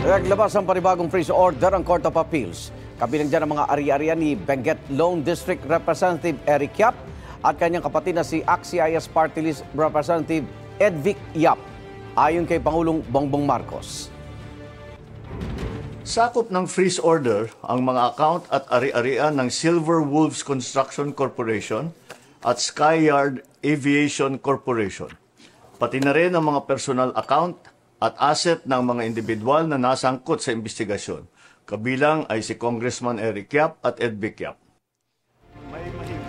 Naglabas ang panibagong freeze order ang Court of Appeals. Kabilang dyan ang mga ari-arian ni Benguet Lone District Representative Eric Yap at kanyang kapatid na si AXIS Party List Representative Edvic Yap, ayon kay Pangulong Bongbong Marcos. Sakop ng freeze order ang mga account at ari-arian ng Silver Wolves Construction Corporation at Skyyard Aviation Corporation, pati na rin ang mga personal account at asset ng mga individual na nasangkot sa investigasyon. Kabilang ay si Congressman Eric Yap at Edvic Yap.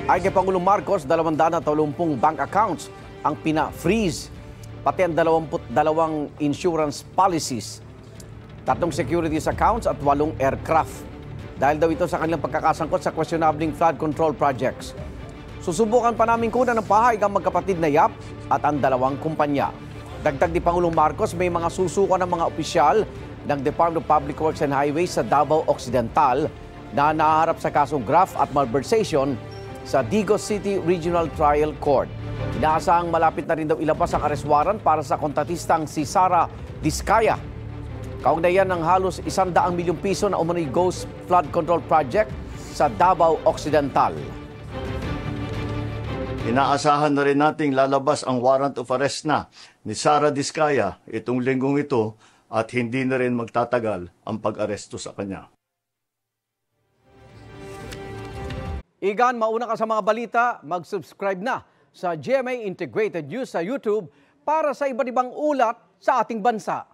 Ay kay Pangulong Marcos, 230 bank accounts ang pina-freeze, pati ang 22 insurance policies, 3 securities accounts at 8 aircraft. Dahil daw ito sa kanilang pagkakasangkot sa questionabling flood control projects. Susubukan pa namin kunan ng pahayag ang magkapatid na Yap at ang 2 kumpanya. Dagdag ni Pangulong Marcos, may mga susukan ng mga opisyal ng Department of Public Works and Highways sa Davao Occidental na nahaharap sa kasong graft at malversation sa Digos City Regional Trial Court. Inaasahang malapit na rin daw ilabas ang arrest warrant para sa kontratistang si Sara Diskaya. Kaugnayan ng halos 100 milyong piso na umano'y Ghost Flood Control Project sa Davao Occidental. Inaasahan na rin nating lalabas ang warrant of arrest na ni Sara Diskaya itong linggong ito at hindi na rin magtatagal ang pag-aresto sa kanya. Igan, mauna ka sa mga balita, mag-subscribe na sa GMA Integrated News sa YouTube para sa iba't ibang ulat sa ating bansa.